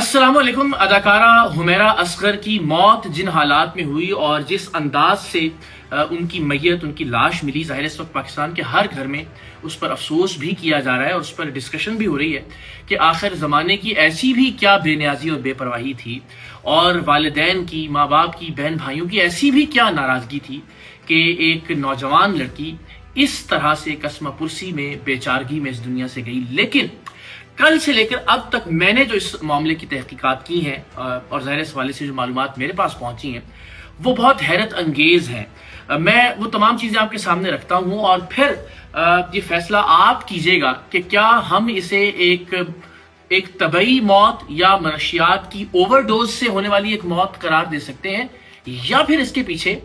السلام علیکم. اداکارہ حمیرہ اصغر کی موت جن حالات میں ہوئی اور جس انداز سے ان کی میت، ان کی لاش ملی، ظاہر اس وقت پاکستان کے ہر گھر میں اس پر افسوس بھی کیا جا رہا ہے اور اس پر ڈسکشن بھی ہو رہی ہے کہ آخر زمانے کی ایسی بھی کیا بے نیازی اور بے پرواہی تھی، اور والدین کی، ماں باپ کی، بہن بھائیوں کی ایسی بھی کیا ناراضگی تھی کہ ایک نوجوان لڑکی اس طرح سے قسمہ پرسی میں، بے چارگی میں اس دنیا سے گئی. لیکن کل سے لے کر اب تک میں نے جو اس معاملے کی تحقیقات کی ہیں اور ظاہر اس حوالے سے جو معلومات میرے پاس پہنچی ہیں وہ بہت حیرت انگیز ہیں. میں وہ تمام چیزیں آپ کے سامنے رکھتا ہوں اور پھر یہ فیصلہ آپ کیجئے گا کہ کیا ہم اسے ایک طبعی موت یا منشیات کی اوور ڈوز سے ہونے والی ایک موت قرار دے سکتے ہیں، یا پھر اس کے پیچھے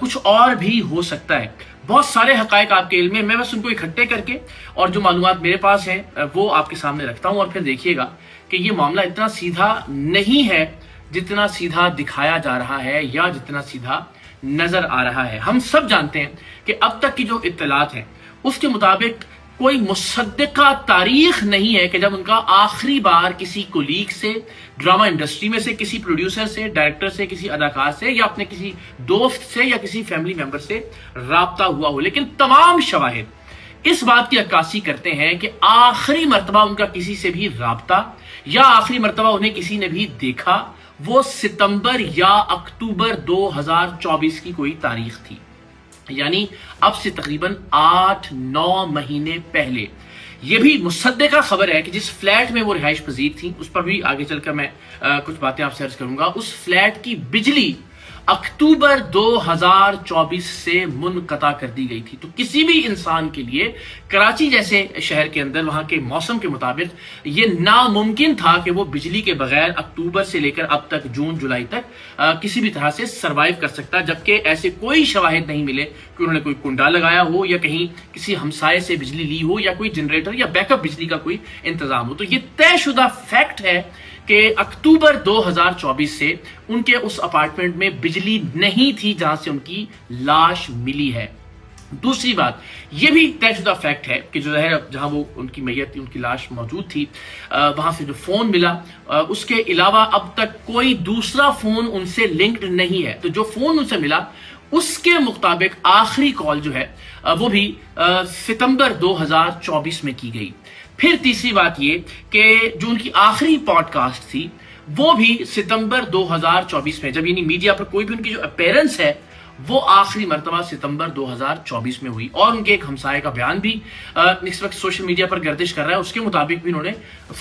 کچھ اور بھی ہو سکتا ہے. بہت سارے حقائق آپ کے علم میں بس ان کو اکٹھے کر کے اور جو معلومات میرے پاس ہیں وہ آپ کے سامنے رکھتا ہوں، اور پھر دیکھیے گا کہ یہ معاملہ اتنا سیدھا نہیں ہے جتنا سیدھا دکھایا جا رہا ہے یا جتنا سیدھا نظر آ رہا ہے. ہم سب جانتے ہیں کہ اب تک کی جو اطلاعات ہیں اس کے مطابق کوئی مصدقہ تاریخ نہیں ہے کہ جب ان کا آخری بار کسی کولیگ سے، ڈرامہ انڈسٹری میں سے کسی پروڈیوسر سے، ڈائریکٹر سے، کسی اداکار سے، یا اپنے کسی دوست سے یا کسی فیملی ممبر سے رابطہ ہوا ہو. لیکن تمام شواہد اس بات کی عکاسی کرتے ہیں کہ آخری مرتبہ ان کا کسی سے بھی رابطہ یا آخری مرتبہ انہیں کسی نے بھی دیکھا وہ ستمبر یا اکتوبر 2024 کی کوئی تاریخ تھی، یعنی اب سے تقریباً 8-9 مہینے پہلے. یہ بھی مصدقہ خبر ہے کہ جس فلیٹ میں وہ رہائش پذیر تھی، اس پر بھی آگے چل کر میں کچھ باتیں آپ سے عرض کروں گا، اس فلیٹ کی بجلی اکتوبر 2024 سے منقطع کر دی گئی تھی. تو کسی بھی انسان کے لیے کراچی جیسے شہر کے اندر وہاں کے موسم کے مطابق یہ ناممکن تھا کہ وہ بجلی کے بغیر اکتوبر سے لے کر اب تک جون جولائی تک کسی بھی طرح سے سروائیو کر سکتا، جبکہ ایسے کوئی شواہد نہیں ملے کہ انہوں نے کوئی کنڈا لگایا ہو یا کہیں کسی ہمسائے سے بجلی لی ہو یا کوئی جنریٹر یا بیک اپ بجلی کا کوئی انتظام ہو. تو یہ طے شدہ فیکٹ ہے کہ اکتوبر 2024 سے ان کے اس اپارٹمنٹ میں بجلی نہیں تھی جہاں سے ان کی لاش ملی ہے. دوسری بات یہ بھی طے شدہ فیکٹ ہے کہ جو ہے جہاں وہ ان کی میت تھی، ان کی لاش موجود تھی، وہاں سے جو فون ملا اس کے علاوہ اب تک کوئی دوسرا فون ان سے لنکڈ نہیں ہے. تو جو فون ان سے ملا اس کے مطابق آخری کال جو ہے وہ بھی ستمبر 2024 میں کی گئی. پھر تیسری بات یہ کہ جو ان کی آخری پوڈ کاسٹ تھی وہ بھی ستمبر 2024 میں، جب یعنی میڈیا پر کوئی بھی ان کی جو اپیرنس ہے وہ آخری مرتبہ ستمبر 2024 میں ہوئی. اور ان کے ایک ہمسائے کا بیان بھی اس وقت سوشل میڈیا پر گردش کر رہا ہے، اس کے مطابق بھی انہوں نے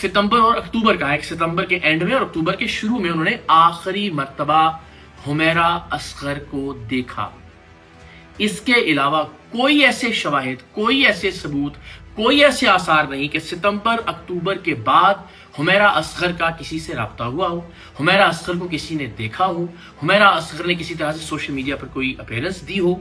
ستمبر اور اکتوبر کا ہے، ستمبر کے اینڈ میں اور اکتوبر کے شروع میں انہوں نے آخری مرتبہ حمیرہ اصغر کو دیکھا. اس کے علاوہ کوئی ایسے شواہد، کوئی ایسے ثبوت، کوئی ایسے آثار نہیں کہ ستمبر اکتوبر کے بعد حمیرہ اصغر کا کسی سے رابطہ ہوا ہو، حمیرہ اصغر کو کسی نے دیکھا ہو، حمیرہ اصغر نے کسی طرح سے سوشل میڈیا پر کوئی appearance the who.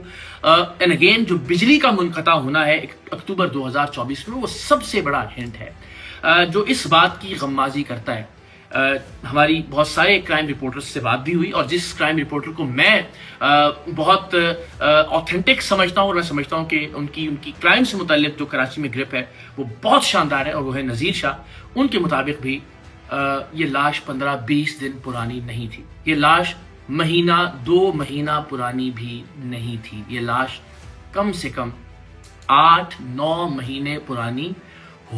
And again جو بجلی کا منقطع ہونا ہے اکتوبر 2024 میں وہ سب سے بڑا ہنٹ ہے جو اس بات کی غمازی کرتا ہے. ہماری بہت سارے کرائم رپورٹرز سے بات بھی ہوئی، اور جس کرائم رپورٹر کو میں بہت آتھینٹک سمجھتا ہوں اور میں سمجھتا ہوں کہ ان کی کرائم سے متعلق جو کراچی میں گرپ ہے وہ بہت شاندار ہے، اور وہ ہے نذیر شاہ. ان کے مطابق بھی یہ لاش 15-20 دن پرانی نہیں تھی، یہ لاش مہینہ 2 مہینہ پرانی بھی نہیں تھی، یہ لاش کم سے کم 8-9 مہینے پرانی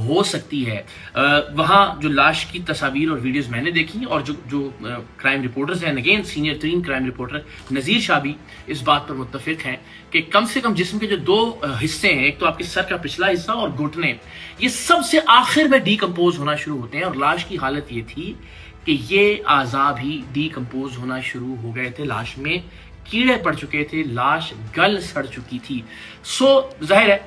ہو سکتی ہے. وہاں جو لاش کی تصاویر اور ویڈیوز میں نے دیکھی، اور جو کرائم رپورٹرز ہیں، اگین سینئر ترین کرائم رپورٹر نذیر شاہ بھی اس بات پر متفق ہیں کہ کم سے کم جسم کے جو 2 حصے ہیں، ایک تو آپ کے سر کا پچھلا حصہ اور گھٹنے، یہ سب سے آخر میں ڈی کمپوز ہونا شروع ہوتے ہیں. اور لاش کی حالت یہ تھی کہ یہ اعضاء بھی ڈی کمپوز ہونا شروع ہو گئے تھے، لاش میں کیڑے پڑ چکے تھے، لاش گل سڑ چکی تھی. سو ظاہر ہے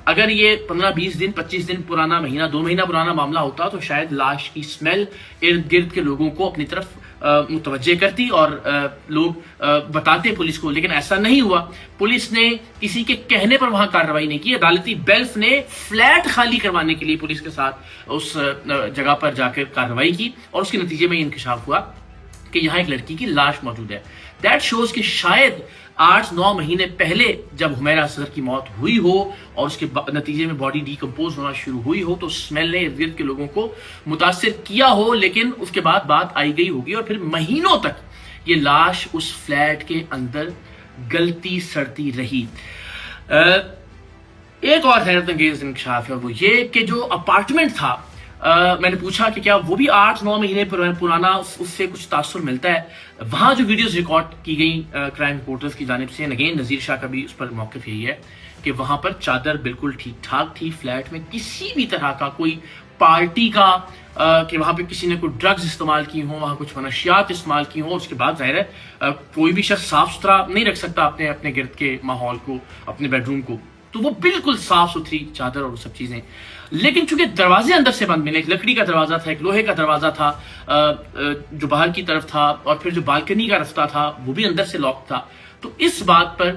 اگر یہ 15-20 دن 25 دن پرانا، مہینہ 2 مہینہ پرانا معاملہ ہوتا تو شاید لاش کی سمیل ارد گرد کے لوگوں کو اپنی طرف متوجہ کرتی اور لوگ بتاتے پولیس کو. لیکن ایسا نہیں ہوا، پولیس نے کسی کے کہنے پر وہاں کارروائی نہیں کی. عدالتی بیلف نے فلیٹ خالی کروانے کے لیے پولیس کے ساتھ اس جگہ پر جا کر کارروائی کی، اور اس کے نتیجے میں یہ انکشاف ہوا کہ یہاں ایک لڑکی کی لاش موجود ہے. دیٹ شوز کہ شاید 8-9 مہینے پہلے جب حمیرہ اصغر کی موت ہوئی ہو اور اس کے نتیجے میں باڈی ڈیکمپوز ہونا شروع ہوئی ہو تو اسمیل نے ارد گرد کے لوگوں کو متاثر کیا ہو، لیکن اس کے بعد بات آئی گئی ہوگی اور پھر مہینوں تک یہ لاش اس فلیٹ کے اندر گلتی سڑتی رہی۔ ایک اور حیرت انگیز انکشاف ہے وہ یہ کہ جو اپارٹمنٹ تھا، میں نے پوچھا کہ کیا وہ بھی 8-9 مہینے پرانا، اس سے کچھ تاثر ملتا ہے؟ وہاں جو ویڈیوز ریکارڈ کی گئی کرائم رپورٹرز کی جانب سے، اگین نذیر شاہ کا بھی اس پر موقف یہی ہے کہ وہاں پر چادر بالکل ٹھیک ٹھاک تھی، فلیٹ میں کسی بھی طرح کا کوئی پارٹی کا کہ وہاں پہ کسی نے کوئی ڈرگز استعمال کی ہوں، وہاں کچھ منشیات استعمال کی ہوں۔ اس کے بعد ظاہر ہے کوئی بھی شخص صاف ستھرا نہیں رکھ سکتا اپنے گرد کے ماحول کو، اپنے بیڈ روم کو، تو وہ بالکل صاف ستھری چادر اور سب چیزیں، لیکن چونکہ دروازے اندر سے بند ملے، ایک لکڑی کا دروازہ تھا، ایک لوہے کا دروازہ تھا جو باہر کی طرف تھا، اور پھر جو بالکنی کا رستہ تھا وہ بھی اندر سے لاک تھا، تو اس بات پر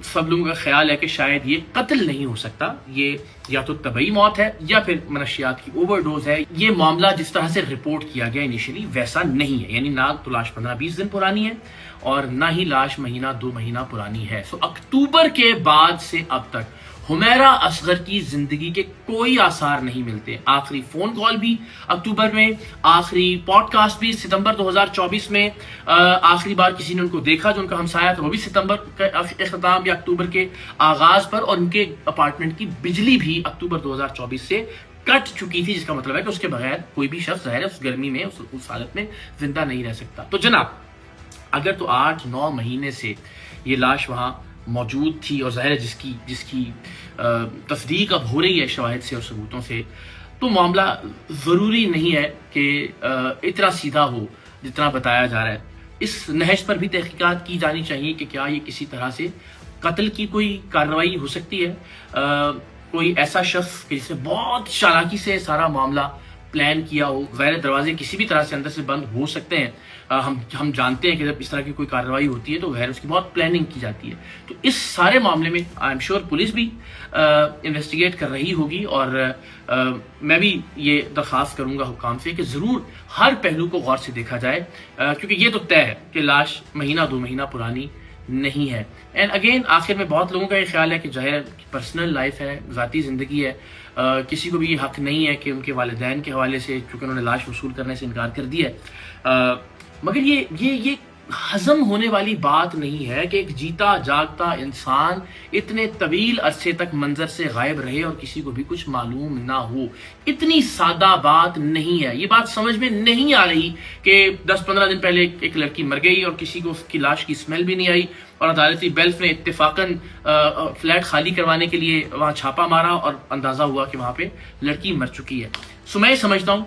سب لوگوں کا خیال ہے کہ شاید یہ قتل نہیں ہو سکتا، یہ یا تو طبعی موت ہے یا پھر منشیات کی اوور ڈوز ہے۔ یہ معاملہ جس طرح سے رپورٹ کیا گیا انیشلی ویسا نہیں ہے، یعنی نہ تو لاش 15-20 دن پرانی ہے اور نہ ہی لاش مہینہ 2 مہینہ پرانی ہے۔ اکتوبر کے بعد سے اب تک حمیرہ اصغر کی زندگی کے کوئی آثار نہیں ملتے۔ آخری فون کال بھی اکتوبر میں، آخری پوڈ کاسٹ بھی ستمبر 2024 میں، آخری بار کسی نے ان کو دیکھا جو ان کا ہمسایہ تھا وہ بھی ستمبر کے اختتام یا اکتوبر کے آغاز پر، اور ان کے اپارٹمنٹ کی بجلی بھی اکتوبر 2024 سے کٹ چکی تھی، جس کا مطلب ہے کہ اس کے بغیر کوئی بھی شخص ظاہر ہے اس گرمی میں اس حالت میں زندہ نہیں رہ سکتا۔ تو جناب اگر تو 8-9 مہینے سے یہ لاش وہاں موجود تھی اور ظاہر ہے جس کی تصدیق اب ہو رہی ہے شواہد سے اور ثبوتوں سے، تو معاملہ ضروری نہیں ہے کہ اتنا سیدھا ہو جتنا بتایا جا رہا ہے۔ اس نہج پر بھی تحقیقات کی جانی چاہیے کہ کیا یہ کسی طرح سے قتل کی کوئی کارروائی ہو سکتی ہے، کوئی ایسا شخص کہ جس نے بہت چالاکی سے سارا معاملہ پلان کیا ہو۔ غیر دروازے کسی بھی طرح سے اندر سے بند ہو سکتے ہیں، ہم جانتے ہیں کہ جب اس طرح کی کوئی کارروائی ہوتی ہے تو غیر اس کی بہت پلاننگ کی جاتی ہے۔ تو اس سارے معاملے میں آئی ایم شیور پولیس بھی انویسٹیگیٹ کر رہی ہوگی، اور میں بھی یہ درخواست کروں گا حکام سے کہ ضرور ہر پہلو کو غور سے دیکھا جائے، کیونکہ یہ تو طے ہے کہ لاش مہینہ 2 مہینہ پرانی نہیں ہے۔ اینڈ اگین آخر میں بہت لوگوں کا یہ خیال ہے کہ ظاہر پرسنل لائف ہے، ذاتی زندگی ہے، کسی کو بھی یہ حق نہیں ہے کہ ان کے والدین کے حوالے سے، چونکہ انہوں نے لاش وصول کرنے سے انکار کر دیا ہے، مگر یہ ہضم ہونے والی بات نہیں ہے کہ ایک جیتا جاگتا انسان اتنے طویل عرصے تک منظر سے غائب رہے اور کسی کو بھی کچھ معلوم نہ ہو۔ اتنی سادہ بات نہیں ہے، یہ بات سمجھ میں نہیں آ رہی کہ 10-15 دن پہلے ایک لڑکی مر گئی اور کسی کو اس کی لاش کی اسمیل بھی نہیں آئی، اور عدالتی بیلف نے اتفاقاً فلیٹ خالی کروانے کے لیے وہاں چھاپا مارا اور اندازہ ہوا کہ وہاں پہ لڑکی مر چکی ہے۔ میں سمجھتا ہوں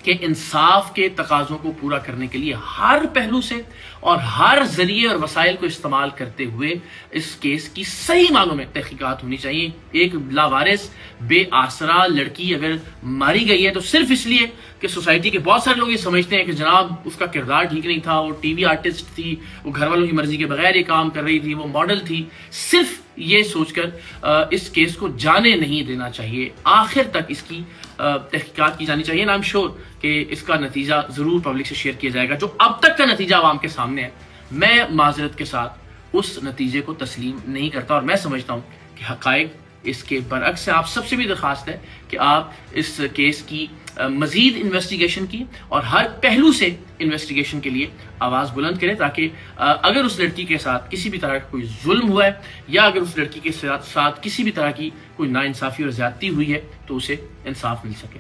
کہ انصاف کے تقاضوں کو پورا کرنے کے لیے ہر پہلو سے اور ہر ذریعے اور وسائل کو استعمال کرتے ہوئے اس کیس کی صحیح معنوں میں تحقیقات ہونی چاہیے۔ ایک لاوارث بے آسرا لڑکی اگر ماری گئی ہے تو صرف اس لیے کہ سوسائٹی کے بہت سارے لوگ یہ سمجھتے ہیں کہ جناب اس کا کردار ٹھیک نہیں تھا، وہ ٹی وی آرٹسٹ تھی، وہ گھر والوں کی مرضی کے بغیر یہ کام کر رہی تھی، وہ ماڈل تھی، صرف یہ سوچ کر اس کیس کو جانے نہیں دینا چاہیے۔ آخر تک اس کی تحقیقات کی جانی چاہیے، آئی ایم شیور کہ اس کا نتیجہ ضرور پبلک سے شیئر کیا جائے گا۔ جو اب تک کا نتیجہ عوام کے سامنے ہے، میں معذرت کے ساتھ اس نتیجے کو تسلیم نہیں کرتا، اور میں سمجھتا ہوں کہ حقائق اس کے برعکس ہے۔ آپ سب سے بھی درخواست ہے کہ آپ اس کیس کی مزید انویسٹیگیشن کی اور ہر پہلو سے انویسٹیگیشن کے لیے آواز بلند کریں، تاکہ اگر اس لڑکی کے ساتھ کسی بھی طرح کا کوئی ظلم ہوا ہے یا اگر اس لڑکی کے ساتھ کسی بھی طرح کی کوئی ناانصافی اور زیادتی ہوئی ہے تو اسے انصاف مل سکے۔